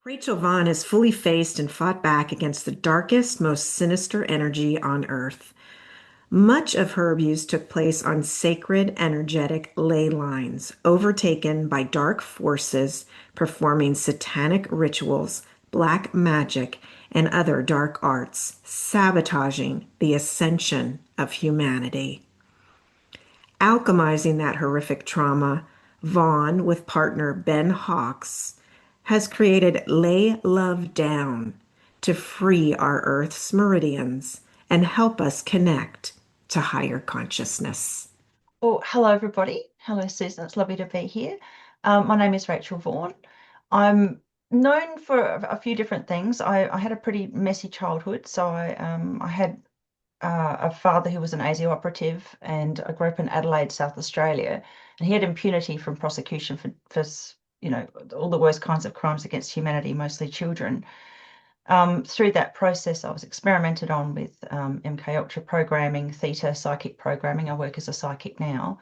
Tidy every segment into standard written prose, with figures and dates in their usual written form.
Rachel Vaughan has fully faced and fought back against the darkest, most sinister energy on Earth. Much of her abuse took place on sacred, energetic ley lines, overtaken by dark forces performing satanic rituals, black magic, and other dark arts, sabotaging the ascension of humanity. Alchemizing that horrific trauma, Vaughn, with partner Ben Hawks, has created Ley Love Down to free our Earth's meridians and help us connect to higher consciousness. Oh, hello everybody. Hello Susan, it's lovely to be here. My name is Rachel Vaughan. I'm known for a few different things. I had a pretty messy childhood, so I had a father who was an ASIO operative, and I grew up in Adelaide, South Australia, and he had impunity from prosecution for all the worst kinds of crimes against humanity, mostly children. Through that process, I was experimented on with MK Ultra programming, theta, psychic programming. I work as a psychic now.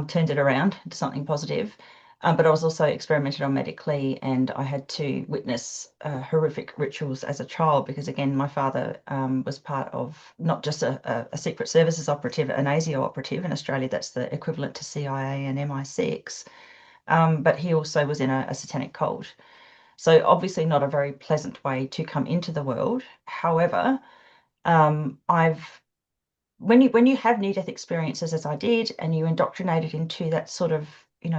Turned it around into something positive. But I was also experimented on medically, and I had to witness horrific rituals as a child because, again, my father was part of not just a Secret Services operative, an ASIO operative in Australia. That's the equivalent to CIA and MI6. But he also was in a satanic cult. So obviously not a very pleasant way to come into the world. However, I've when you have near-death experiences as I did, and you indoctrinated into that sort of,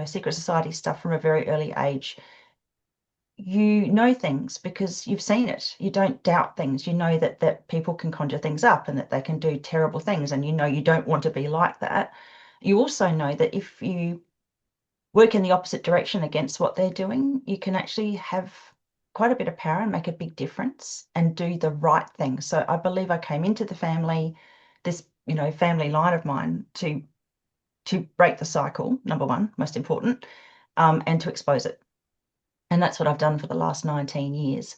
secret society stuff from a very early age, you know things because you've seen it. You don't doubt things. You know that people can conjure things up and that they can do terrible things, and you know you don't want to be like that. You also know that if you work in the opposite direction against what they're doing, you can actually have quite a bit of power and make a big difference and do the right thing. So I believe I came into the family, this, family line of mine to break the cycle, number one, most important, and to expose it. And that's what I've done for the last 19 years.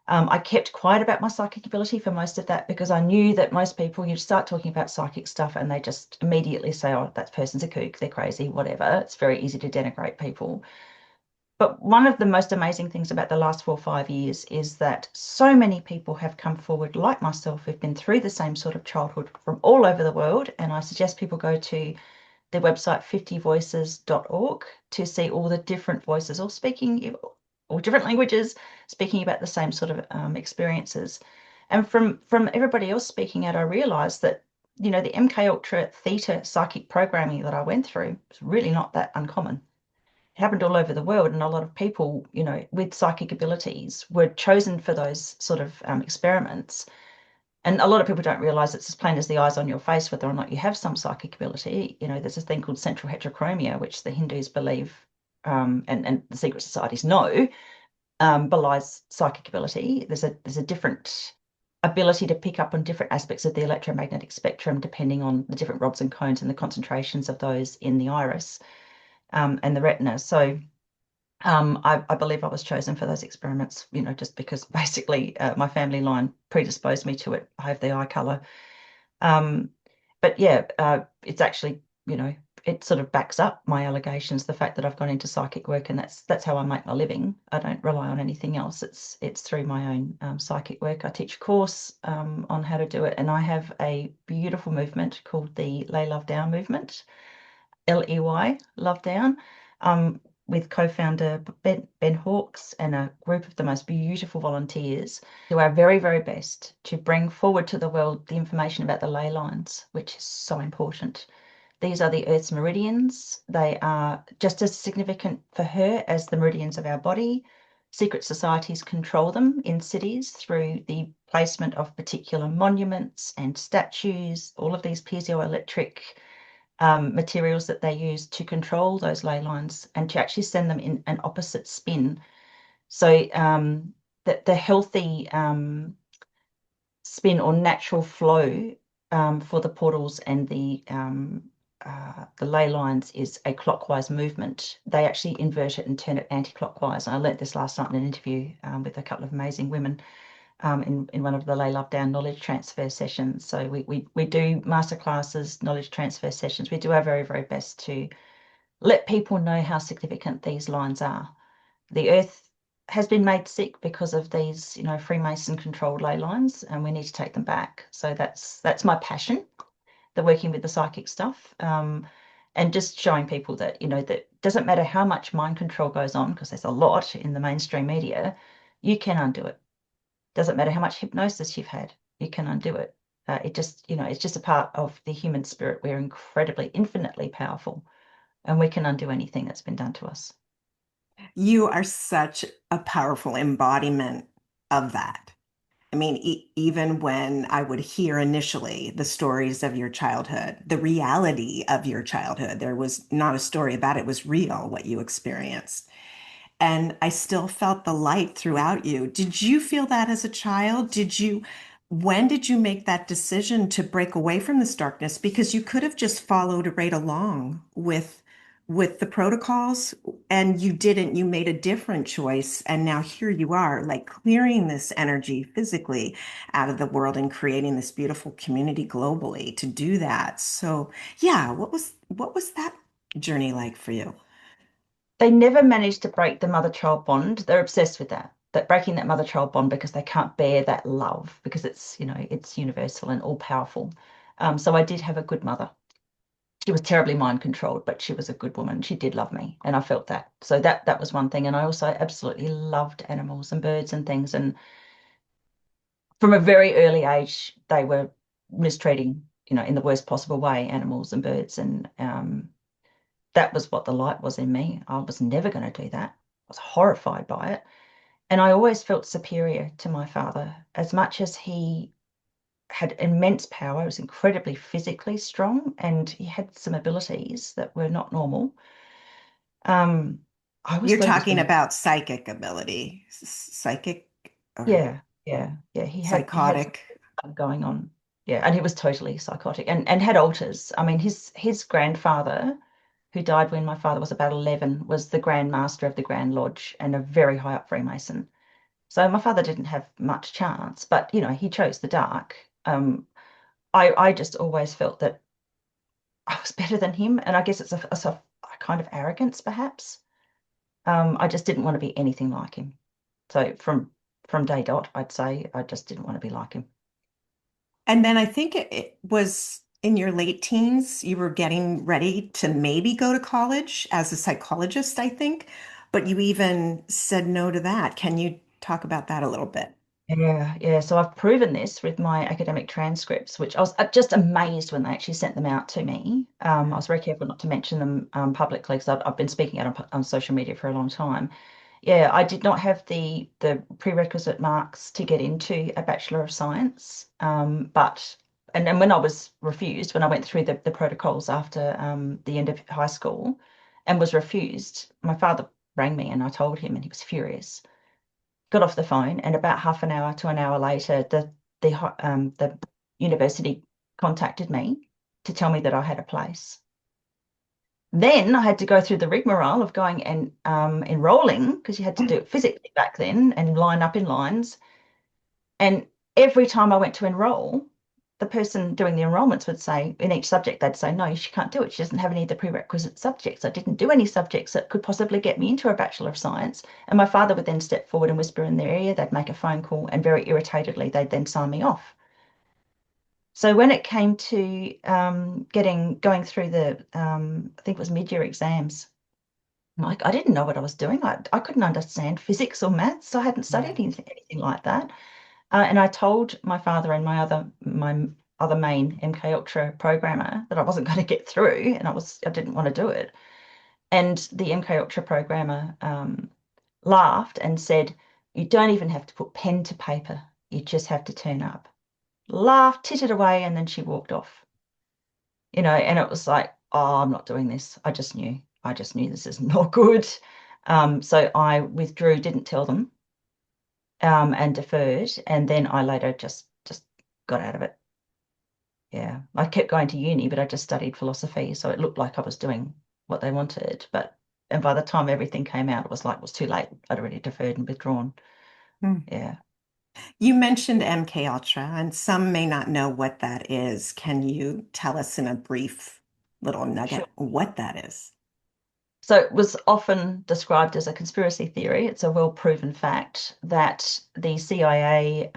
I kept quiet about my psychic ability for most of that because I knew that most people, you start talking about psychic stuff and they just immediately say, oh, that person's a kook, they're crazy, whatever. It's very easy to denigrate people. But one of the most amazing things about the last 4 or 5 years is that so many people have come forward, like myself, who've been through the same sort of childhood from all over the world. And I suggest people go to their website, 50voices.org, to see all the different voices all speaking, or different languages, speaking about the same sort of experiences. And from everybody else speaking out, I realized that, the MK Ultra theta psychic programming that I went through was really not that uncommon. It happened all over the world, and a lot of people, with psychic abilities were chosen for those sort of experiments. And a lot of people don't realize it's as plain as the eyes on your face whether or not you have some psychic ability. There's a thing called central heterochromia, which the Hindus believe, and the secret societies know, belies psychic ability. There's a different ability to pick up on different aspects of the electromagnetic spectrum depending on the different rods and cones and the concentrations of those in the iris, and the retina. So I believe I was chosen for those experiments, just because basically my family line predisposed me to it. I have the eye color. Um, but yeah, it's actually, it sort of backs up my allegations, the fact that I've gone into psychic work, and that's how I make my living. I don't rely on anything else. It's through my own psychic work. I teach a course on how to do it, and I have a beautiful movement called the Ley Love Down movement, LEY, Love Down, with co-founder Ben Hawkes and a group of the most beautiful volunteers, do our very, very best to bring forward to the world the information about the ley lines, which is so important. These are the Earth's meridians. They are just as significant for her as the meridians of our body. Secret societies control them in cities through the placement of particular monuments and statues, all of these piezoelectric materials that they use to control those ley lines and to actually send them in an opposite spin. So the healthy spin or natural flow for the portals and the ley lines is a clockwise movement. They actually invert it and turn it anti-clockwise. And I learnt this last night in an interview with a couple of amazing women in one of the Ley Love Down knowledge transfer sessions. So we do masterclasses, knowledge transfer sessions. We do our very, very best to let people know how significant these lines are. The Earth has been made sick because of these, Freemason controlled ley lines, and we need to take them back. So that's my passion, the working with the psychic stuff, and just showing people that, that doesn't matter how much mind control goes on, because there's a lot in the mainstream media, you can undo it. Doesn't matter how much hypnosis you've had, you can undo it. It just, it's just a part of the human spirit. We're incredibly, infinitely powerful, and we can undo anything that's been done to us. You are such a powerful embodiment of that. I mean, even when I would hear initially the stories of your childhood, the reality of your childhood, there was not a story about it, it was real what you experienced. And I still felt the light throughout you. Did you feel that as a child? When did you make that decision to break away from this darkness? Because you could have just followed right along with the protocols and you didn't. You made a different choice. And now here you are, like clearing this energy physically out of the world and creating this beautiful community globally to do that. So yeah, what was that journey like for you? They never managed to break the mother-child bond. They're obsessed with that breaking that mother-child bond because they can't bear that love because it's universal and all powerful. So I did have a good mother. She was terribly mind controlled, but she was a good woman. She did love me, and I felt that. So that was one thing. And I also absolutely loved animals and birds and things. And from a very early age, they were mistreating, in the worst possible way, animals and birds. And that was what the light was in me. I was never going to do that. I was horrified by it. And I always felt superior to my father, as much as he had immense power. He was incredibly physically strong, and he had some abilities that were not normal. Um, I always You're thought he was talking really, about psychic ability, psychic or yeah. He had psychotic. something going on. Yeah, and he was totally psychotic and had alters. I mean, his grandfather, who died when my father was about 11, was the Grand Master of the Grand Lodge and a very high up Freemason. So my father didn't have much chance, but he chose the dark. I just always felt that I was better than him, and I guess it's a kind of arrogance, perhaps. I just didn't want to be anything like him. So from day dot, I'd say I just didn't want to be like him. And then I think it was in your late teens, you were getting ready to maybe go to college as a psychologist, I think, but you even said no to that. Can you talk about that a little bit? Yeah. So I've proven this with my academic transcripts, which I was just amazed when they actually sent them out to me. I was very careful not to mention them publicly because I've been speaking out on social media for a long time. Yeah, I did not have the prerequisite marks to get into a Bachelor of Science, but and then when I was refused, when I went through the protocols after the end of high school and was refused, my father rang me and I told him, and he was furious. Got off the phone, and about half an hour to an hour later, the university contacted me to tell me that I had a place. Then I had to go through the rigmarole of going and enrolling because you had to do it physically back then and line up in lines. And every time I went to enroll, the person doing the enrollments would say, in each subject, they'd say, no, she can't do it. She doesn't have any of the prerequisite subjects. I didn't do any subjects that could possibly get me into a Bachelor of Science. And my father would then step forward and whisper in their ear. They'd make a phone call, and very irritatedly, they'd then sign me off. So when it came to going through I think it was mid-year exams, like I didn't know what I was doing. I couldn't understand physics or maths. I hadn't studied Right. anything like that. And I told my father and my other main MK Ultra programmer that I wasn't going to get through, and I didn't want to do it. And the MK Ultra programmer laughed and said, "You don't even have to put pen to paper. You just have to turn up." Laughed, tittered away, and then she walked off. And it was like, oh, I'm not doing this. I just knew. I just knew this is not good. So I withdrew, didn't tell them, and deferred. And then I later just got out of it. Yeah, I kept going to uni, but I just studied philosophy, so it looked like I was doing what they wanted. And by the time everything came out, it was too late. I'd already deferred and withdrawn. Hmm. Yeah, You mentioned MK Ultra, and some may not know what that is. Can you tell us in a brief little sure. nugget what that is? So it was often described as a conspiracy theory. It's a well-proven fact that the CIA,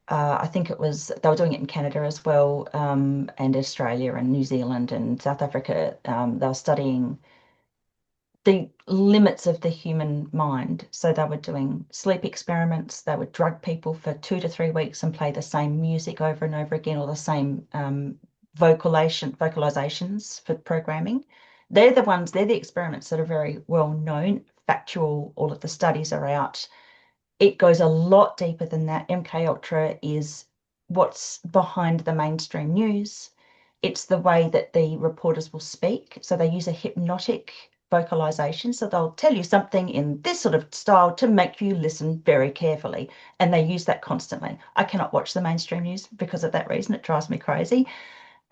I think it was, they were doing it in Canada as well, and Australia and New Zealand and South Africa. They were studying the limits of the human mind. So they were doing sleep experiments. They would drug people for 2 to 3 weeks and play the same music over and over again, or the same vocalizations for programming. They're the experiments that are very well known, factual. All of the studies are out. It goes a lot deeper than that. MK Ultra is what's behind the mainstream news. It's the way that the reporters will speak. So they use a hypnotic vocalization. So they'll tell you something in this sort of style to make you listen very carefully. And they use that constantly. I cannot watch the mainstream news because of that reason. It drives me crazy.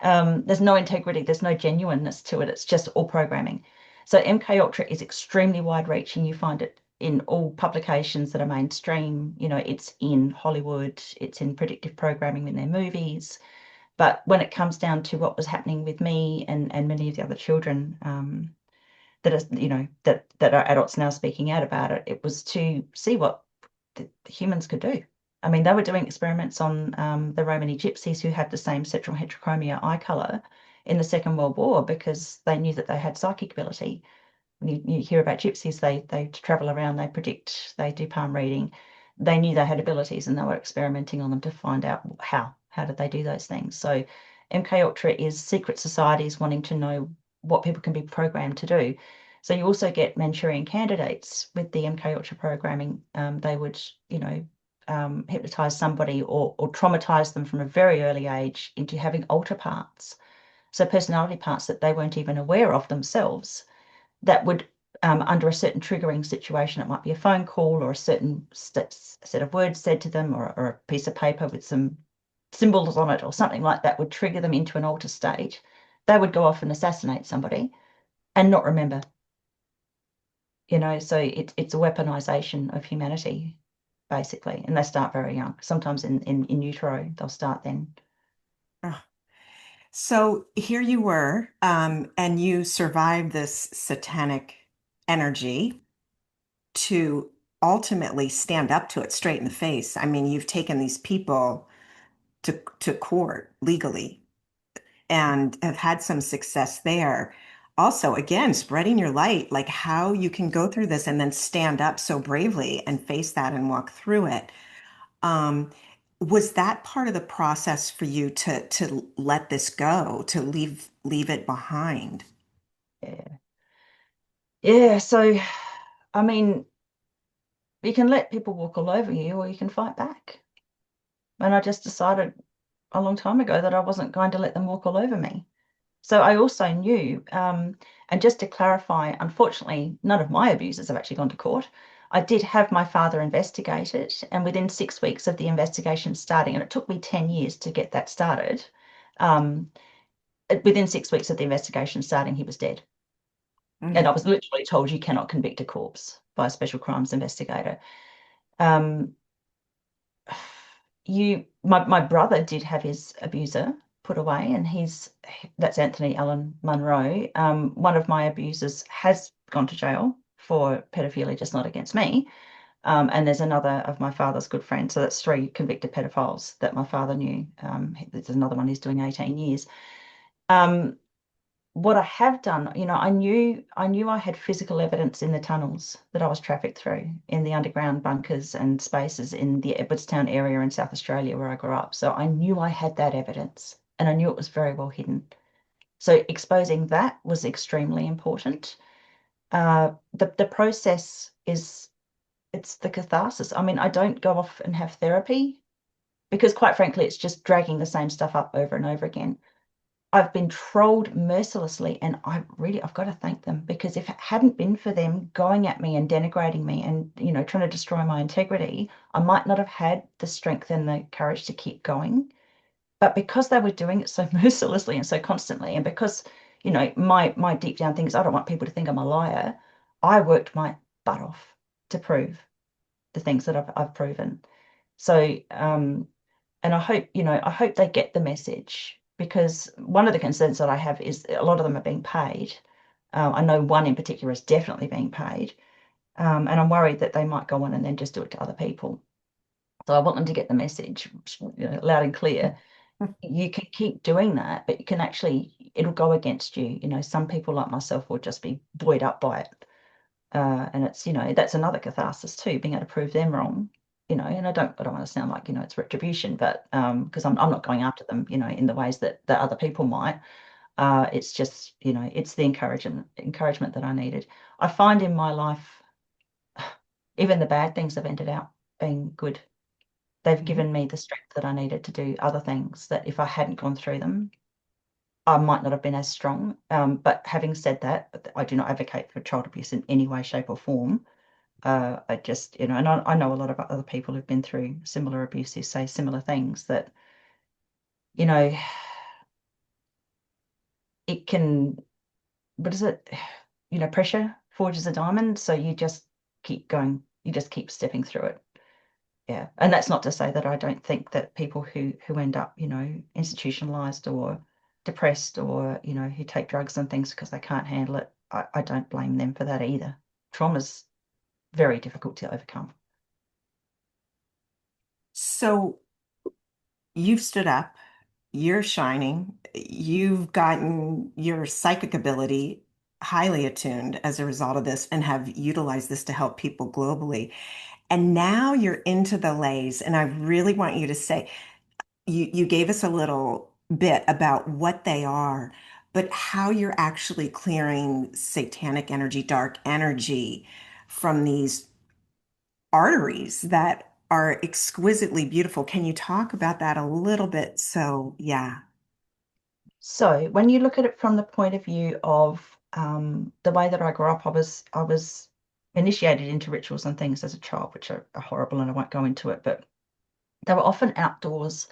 There's no integrity, there's no genuineness to it. It's just all programming. So MK Ultra is extremely wide reaching. You find it in all publications that are mainstream. It's in Hollywood, it's in predictive programming in their movies. But when it comes down to what was happening with me and many of the other children, that are, that are adults now speaking out about it, it was to see what the humans could do. I mean, they were doing experiments on the Romani gypsies who had the same central heterochromia eye color in the Second World War because they knew that they had psychic ability. When you hear about gypsies, they travel around, they predict, they do palm reading. They knew they had abilities and they were experimenting on them to find out how did they do those things. So MK Ultra is secret societies wanting to know what people can be programmed to do. So you also get Manchurian candidates with the MK Ultra programming. They would, hypnotize somebody or traumatize them from a very early age into having alter parts. So personality parts that they weren't even aware of themselves that would, under a certain triggering situation, it might be a phone call or a certain set of words said to them, or a piece of paper with some symbols on it or something like that would trigger them into an alter state. They would go off and assassinate somebody and not remember. So it's a weaponization of humanity, basically. And they start very young. Sometimes in utero, they'll start then. Ugh. So here you were, and you survived this satanic energy to ultimately stand up to it straight in the face. I mean, you've taken these people to court legally and have had some success there. Also, again, spreading your light, like how you can go through this and then stand up so bravely and face that and walk through it. Um, was that part of the process for you to let this go, to leave it behind? Yeah. Yeah. So, I mean, you can let people walk all over you or you can fight back. And I just decided a long time ago that I wasn't going to let them walk all over me. So I also knew, and just to clarify, unfortunately, none of my abusers have actually gone to court. I did have my father investigated, and within 6 weeks of the investigation starting, and it took me 10 years to get that started, um, within 6 weeks of the investigation starting, he was dead. And I Mhm. was literally told you cannot convict a corpse by a special crimes investigator. Um, my brother did have his abuser put away, and that's Anthony Allen Munro. One of my abusers has gone to jail for pedophilia, just not against me. And there's another of my father's good friends. So that's three convicted pedophiles that my father knew. There's another one who's doing 18 years. Um, what I have done, I knew I had physical evidence in the tunnels that I was trafficked through, in the underground bunkers and spaces in the Edwardstown area in South Australia where I grew up. So I knew I had that evidence and I knew it was very well hidden. So exposing that was extremely important. The process is it's the catharsis. I mean, I don't go off and have therapy because quite frankly, it's just dragging the same stuff up over and over again. I've been trolled mercilessly, and I've got to thank them because if it hadn't been for them going at me and denigrating me and, trying to destroy my integrity, I might not have had the strength and the courage to keep going. But because they were doing it so mercilessly and so constantly, and because, my deep down thing is I don't want people to think I'm a liar, I worked my butt off to prove the things that I've proven. So, and I hope they get the message because one of the concerns that I have is a lot of them are being paid. I know one in particular is definitely being paid, and I'm worried that they might go on and then just do it to other people. So I want them to get the message, loud and clear. You can keep doing that, but you can actually, it'll go against you. Some people like myself will just be buoyed up by it. And it's, that's another catharsis too, being able to prove them wrong. And I don't want to sound like, it's retribution, but because I'm not going after them, in the ways that other people might. It's just, it's the encouragement that I needed. I find in my life, even the bad things have ended up being good. They've Mhm. given me the strength that I needed to do other things that if I hadn't gone through them, I might not have been as strong. But having said that, I do not advocate for child abuse in any way, shape, or form. I just, and I know a lot of other people who've been through similar abuse who say similar things that, you know, it can, what is it? Pressure forges a diamond. So you just keep going, you just keep stepping through it. Yeah. And that's not to say that I don't think that people who end up, institutionalized or depressed or, who take drugs and things because they can't handle it, I don't blame them for that either. Trauma's very difficult to overcome. So you've stood up, you're shining, you've gotten your psychic ability highly attuned as a result of this and have utilized this to help people globally. And now you're into the lays, and I really want you to say, you gave us a little bit about what they are, but how you're actually clearing satanic energy, dark energy from these arteries that are exquisitely beautiful. Can you talk about that a little bit? So, yeah. So when you look at it from the point of view of the way that I grew up, I was initiated into rituals and things as a child, which are horrible, and I won't go into it, but they were often outdoors.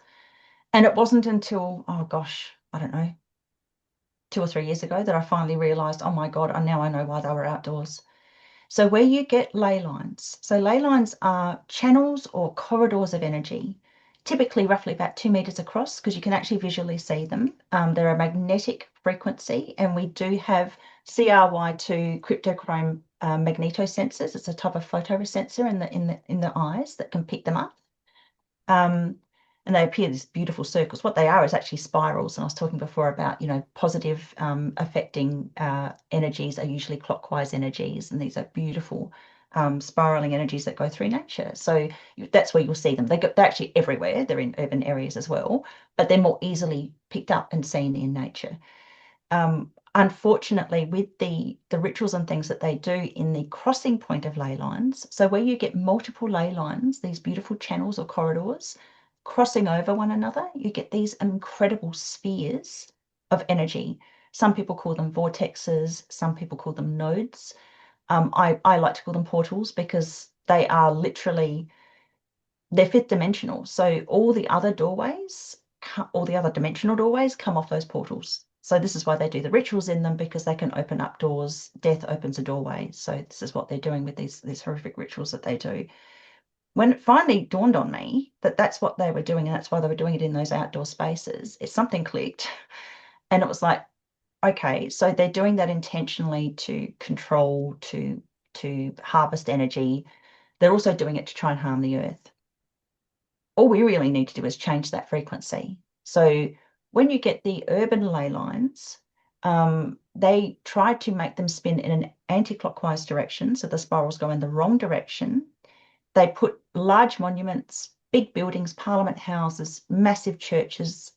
And it wasn't until, oh gosh, I don't know, 2 or 3 years ago that I finally realized, oh my God, now I know why they were outdoors. So where you get ley lines, so ley lines are channels or corridors of energy, typically roughly about 2 meters across, because you can actually visually see them. They're a magnetic frequency, and we do have CRY2 cryptochrome magnetosensors. It's a type of photoresensor in the eyes that can pick them up. Um, and they appear as beautiful circles. What they are is actually spirals. And I was talking before about, positive affecting energies are usually clockwise energies, and these are beautiful spiraling energies that go through nature. So that's where you'll see them. They're actually everywhere. They're in urban areas as well, but they're more easily picked up and seen in nature. Unfortunately, with the rituals and things that they do in the crossing point of ley lines, so where you get multiple ley lines, these beautiful channels or corridors crossing over one another, you get these incredible spheres of energy. Some people call them vortexes, some people call them nodes. I like to call them portals because they are literally, they're fifth dimensional. So all the other doorways, all the other dimensional doorways come off those portals. So this is why they do the rituals in them, because they can open up doors. Death opens a doorway. So this is what they're doing with these horrific rituals that they do. When it finally dawned on me that that's what they were doing, and that's why they were doing it in those outdoor spaces, something clicked. And it was like, okay, so they're doing that intentionally to control, to harvest energy. They're also doing it to try and harm the earth. All we really need to do is change that frequency. So when you get the urban ley lines, they try to make them spin in an anti-clockwise direction, so the spirals go in the wrong direction. They put large monuments, big buildings, parliament houses, massive churches,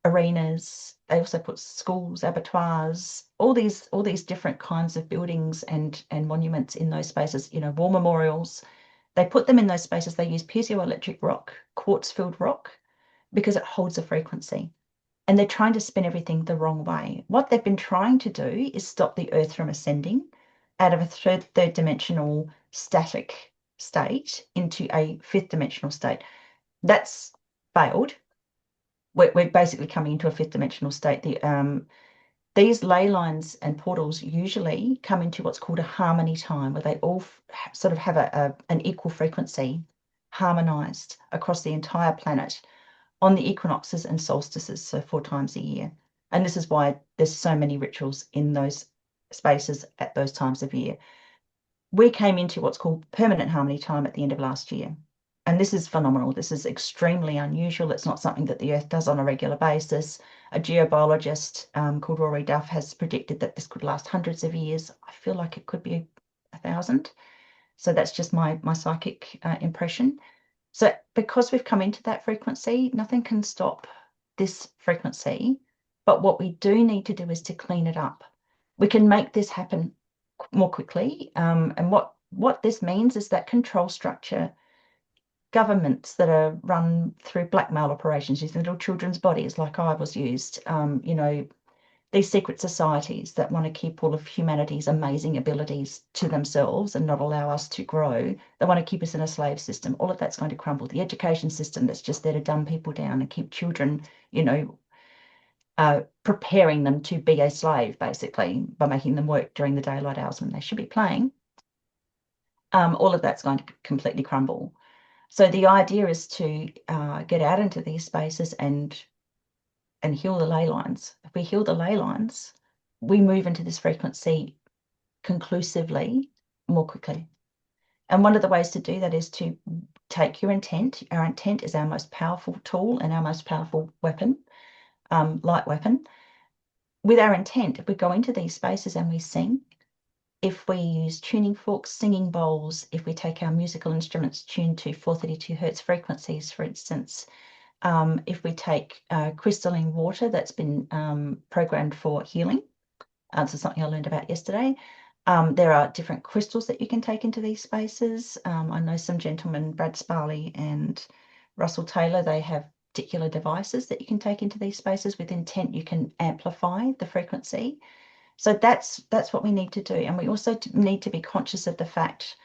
arenas. They also put schools, abattoirs, all these different kinds of buildings and monuments in those spaces. War memorials. They put them in those spaces. They use piezoelectric rock, quartz-filled rock, because it holds a frequency. And they're trying to spin everything the wrong way. What they've been trying to do is stop the Earth from ascending out of a third dimensional static state into a fifth dimensional state. That's failed. We're basically coming into a fifth dimensional state. These ley lines and portals usually come into what's called a harmony time, where they all sort of have an equal frequency, harmonized across the entire planet on the equinoxes and solstices, so 4 times a year. And this is why there's so many rituals in those spaces at those times of year. We came into what's called permanent harmony time at the end of last year. And this is phenomenal. This is extremely unusual. It's not something that the Earth does on a regular basis. A geobiologist called Rory Duff has predicted that this could last hundreds of years. I feel like it could be 1,000. So that's just my psychic impression. So because we've come into that frequency, nothing can stop this frequency. But what we do need to do is to clean it up. We can make this happen more quickly. And what this means is that control structure, governments that are run through blackmail operations using little children's bodies like I was used, these secret societies that want to keep all of humanity's amazing abilities to themselves and not allow us to grow. They want to keep us in a slave system. All of that's going to crumble. The education system that's just there to dumb people down and keep children, preparing them to be a slave, basically, by making them work during the daylight hours when they should be playing. All of that's going to completely crumble. So the idea is to get out into these spaces and heal the ley lines. If we heal the ley lines, we move into this frequency conclusively more quickly. And one of the ways to do that is to take your intent. Our intent is our most powerful tool and our most powerful weapon, light weapon. With our intent, if we go into these spaces and we sing, if we use tuning forks, singing bowls, if we take our musical instruments tuned to 432 hertz frequencies, for instance, if we take crystalline water that's been programmed for healing, so something I learned about yesterday. There are different crystals that you can take into these spaces. I know some gentlemen, Brad Sparley and Russell Taylor, they have particular devices that you can take into these spaces. With intent, you can amplify the frequency. So that's what we need to do. And we also need to be conscious of the fact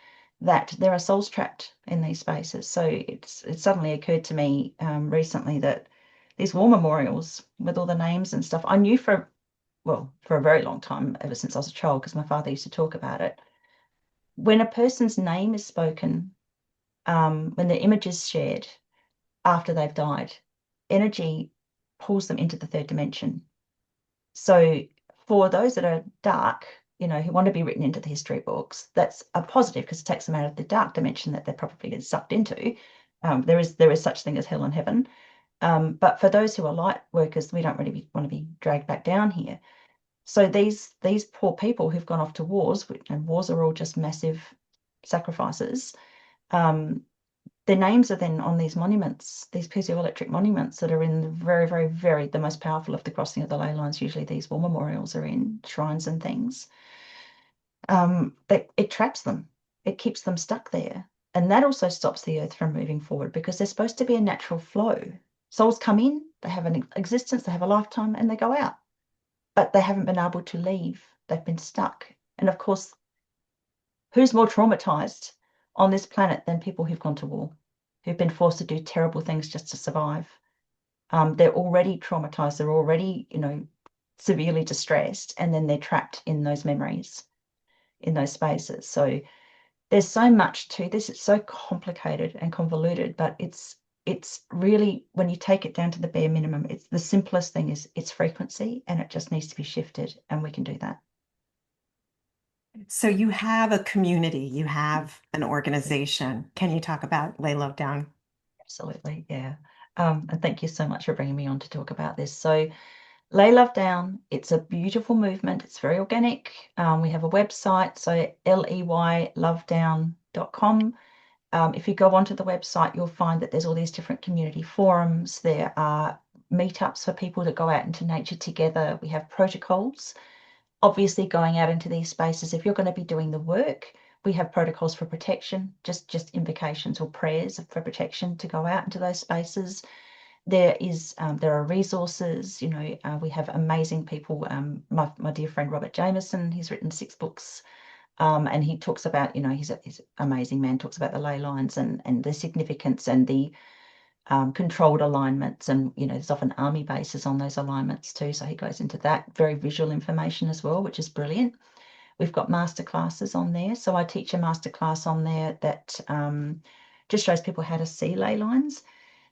that there are souls trapped in these spaces. So it suddenly occurred to me recently that these war memorials with all the names and stuff, I knew for a very long time, ever since I was a child, because my father used to talk about it. When a person's name is spoken, when the image is shared after they've died, energy pulls them into the third dimension. So for those that are dark, who want to be written into the history books, that's a positive because it takes them out of the dark dimension that they're probably get sucked into. There is such thing as hell and heaven. But for those who are light workers, we don't really want to be dragged back down here. So these poor people who've gone off to wars, and wars are all just massive sacrifices, their names are then on these monuments, these piezoelectric monuments that are in the very, very, very, the most powerful of the crossing of the ley lines. Usually these war memorials are in shrines and things. It traps them. It keeps them stuck there. And that also stops the earth from moving forward because there's supposed to be a natural flow. Souls come in, they have an existence, they have a lifetime, and they go out. But they haven't been able to leave. They've been stuck. And of course, who's more traumatized on this planet than people who've gone to war, who've been forced to do terrible things just to survive? They're already traumatized. They're already, severely distressed, and then they're trapped in those memories, in those spaces. So there's so much to this. It's so complicated and convoluted, but it's really, when you take it down to the bare minimum, it's the simplest thing is its frequency, and it just needs to be shifted, and we can do that. So you have a community, you have an organization. Can you talk about Ley Love Down? Absolutely, yeah. And thank you so much for bringing me on to talk about this. So Ley Love Down, it's a beautiful movement. It's very organic. We have a website, so leylovedown.com. If you go onto the website, you'll find that there's all these different community forums. There are meetups for people that go out into nature together. We have protocols. Obviously, going out into these spaces, if you're going to be doing the work, we have protocols for protection, just invocations or prayers for protection to go out into those spaces. There are resources. We have amazing people. My dear friend Robert Jameson, he's written 6 books. And he talks about, he's an amazing man, talks about the ley lines and the significance and the controlled alignments. And, there's often army bases on those alignments too. So he goes into that, very visual information as well, which is brilliant. We've got masterclasses on there. So I teach a masterclass on there that just shows people how to see ley lines.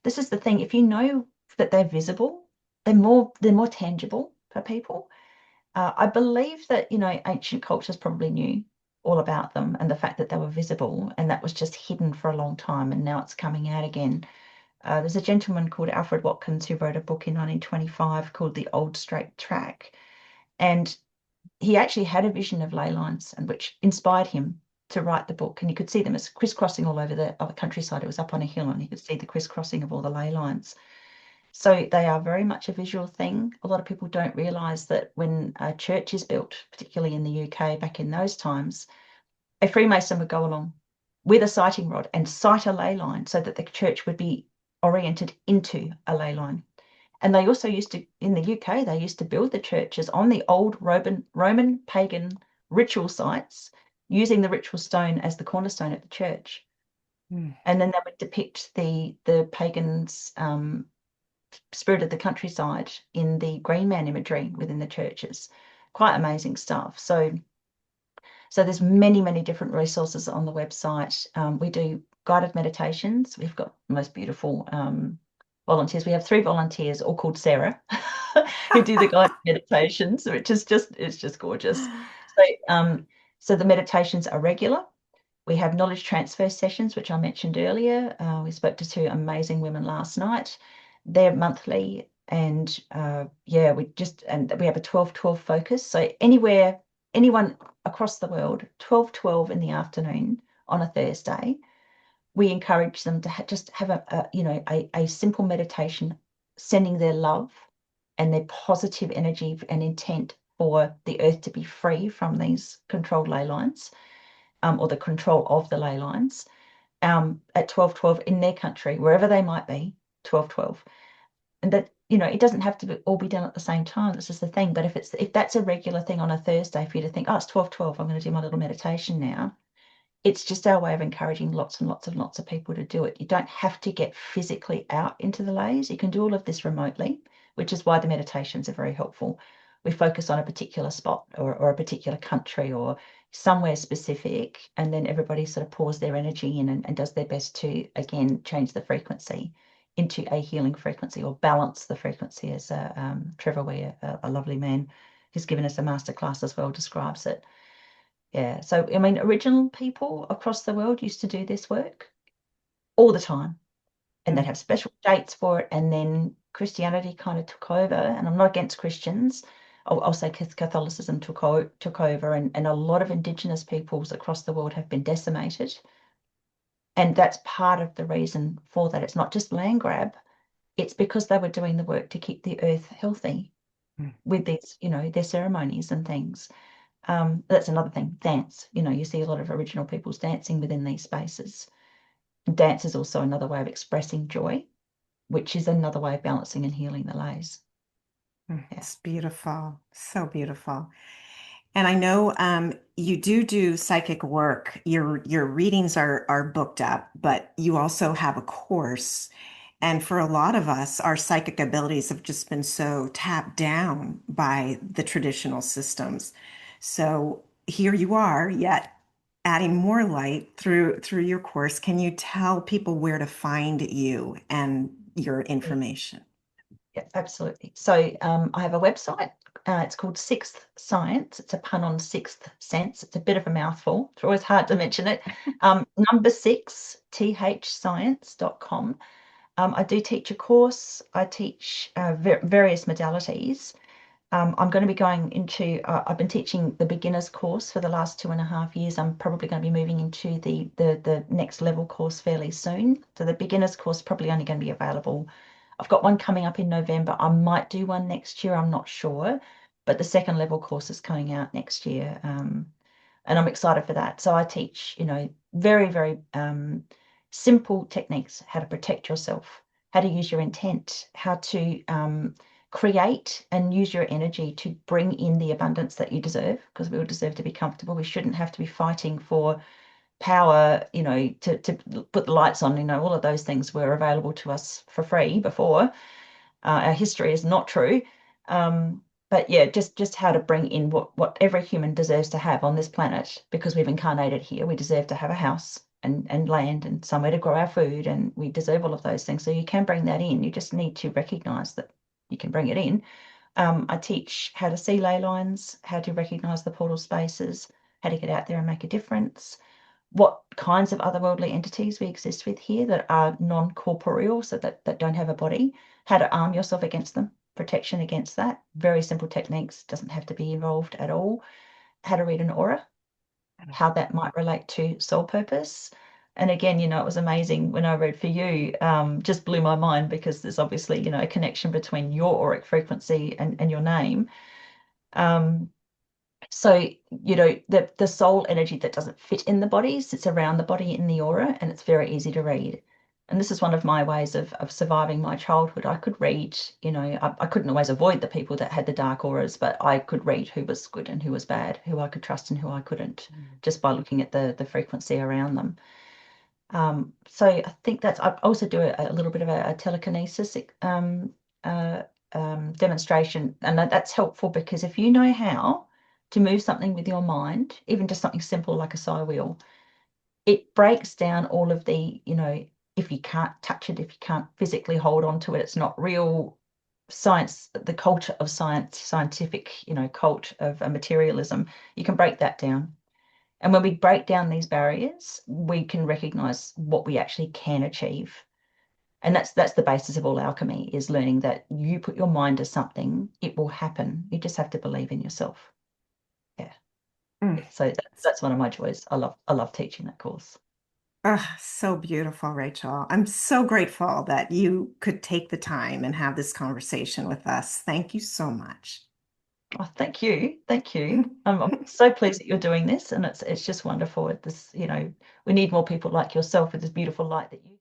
This is the thing, if you know that they're visible, they're more tangible. for people. I believe that, ancient cultures probably knew all about them and the fact that they were visible, and that was just hidden for a long time, and now it's coming out again. There's a gentleman called Alfred Watkins who wrote a book in 1925 called The Old Straight Track, and he actually had a vision of ley lines, and which inspired him to write the book. And you could see them as crisscrossing all over the countryside. It was up on a hill, and you could see the crisscrossing of all the ley lines. So they are very much a visual thing. A lot of people don't realize that when a church is built, particularly in the UK back in those times, a Freemason would go along with a sighting rod and sight a ley line so that the church would be oriented into a ley line. And they also used to, in the UK, they used to build the churches on the old Roman pagan ritual sites, using the ritual stone as the cornerstone of the church. Mm. And then they would depict the pagans' spirit of the countryside in the green man imagery within the churches. Quite amazing stuff. So there's many, many different resources on the website. We do guided meditations. We've got the most beautiful volunteers. We have 3 volunteers, all called Sarah, who do the guided meditations, which is just gorgeous. So the meditations are regular. We have knowledge transfer sessions, which I mentioned earlier. We spoke to 2 amazing women last night. They're monthly, and we have a 12-12 focus. So anyone across the world, 12-12 in the afternoon on a Thursday, we encourage them to just have a simple meditation, sending their love and their positive energy and intent for the earth to be free from these controlled ley lines, or the control of the ley lines, at 12-12 in their country, wherever they might be, 12-12. And that, it doesn't have to all be done at the same time. This is the thing. But if that's a regular thing on a Thursday for you to think, oh, it's 12-12, I'm going to do my little meditation now. It's just our way of encouraging lots and lots of people to do it. You don't have to get physically out into the lays. You can do all of this remotely, which is why the meditations are very helpful. We focus on a particular spot or a particular country or somewhere specific, and then everybody sort of pours their energy in and does their best to, again, change the frequency into a healing frequency, or balance the frequency, as Trevor Weir, a lovely man who's given us a masterclass as well, describes it. Yeah, so I mean, original people across the world used to do this work all the time, and they'd have special dates for it. And then Christianity kind of took over, and I'm not against Christians. I'll say Catholicism took over, and a lot of Indigenous peoples across the world have been decimated. And that's part of the reason for that. It's not just land grab, it's because they were doing the work to keep the earth healthy with these, their ceremonies and things. That's another thing. Dance. You see a lot of original peoples dancing within these spaces. Dance is also another way of expressing joy, which is another way of balancing and healing the lays. It's beautiful. So beautiful. And I know you do psychic work. Your readings are booked up, but you also have a course. And for a lot of us, our psychic abilities have just been so tapped down by the traditional systems. So here you are, yet adding more light through your course. Can you tell people where to find you and your information? Yeah, absolutely. So I have a website. It's called Sixth Science. It's a pun on sixth sense. It's a bit of a mouthful. It's always hard to mention it. Number 6, thscience.com. I do teach a course. I teach various modalities. I'm going to be going into, I've been teaching the beginner's course for the last 2.5 years. I'm probably going to be moving into the next level course fairly soon. So the beginner's course is probably only going to be available. I've got one coming up in November. I might do one next year. I'm not sure. But the second level course is coming out next year. And I'm excited for that. So I teach, very, very simple techniques, how to protect yourself, how to use your intent, how to create and use your energy to bring in the abundance that you deserve, because we all deserve to be comfortable. We shouldn't have to be fighting for power, to put the lights on. All of those things were available to us for free before. Our history is not true. But yeah, just how to bring in what every human deserves to have on this planet, because we've incarnated here. We deserve to have a house and land and somewhere to grow our food, and we deserve all of those things. So you can bring that in. You just need to recognize that you can bring it in. I teach how to see ley lines, how to recognize the portal spaces, how to get out there and make a difference, what kinds of otherworldly entities we exist with here that are non-corporeal, so that don't have a body, how to arm yourself against them, protection against that. Very simple techniques, doesn't have to be involved at all. How to read an aura, how that might relate to soul purpose. And again, it was amazing when I read for you, just blew my mind because there's obviously, a connection between your auric frequency and your name. Um, so, the soul energy that doesn't fit in the body sits around the body in the aura, and it's very easy to read. And this is one of my ways of surviving my childhood. I could read, I couldn't always avoid the people that had the dark auras, but I could read who was good and who was bad, who I could trust and who I couldn't, just by looking at the frequency around them. So I think I also do a little bit of a telekinesis demonstration, and that's helpful because if you know how to move something with your mind, even just something simple like a sigh wheel, it breaks down all of the, if you can't touch it, if you can't physically hold on to it, it's not real science, the culture of science, scientific, cult of materialism, you can break that down. And when we break down these barriers, we can recognize what we actually can achieve. And that's the basis of all alchemy, is learning that you put your mind to something, it will happen. You just have to believe in yourself. Yeah. Mm. Yeah. So that's one of my joys. I love teaching that course. Ah, so beautiful, Rachel. I'm so grateful that you could take the time and have this conversation with us. Thank you so much. Oh, thank you. Thank you. I'm so pleased that you're doing this, and it's just wonderful. We need more people like yourself with this beautiful light that you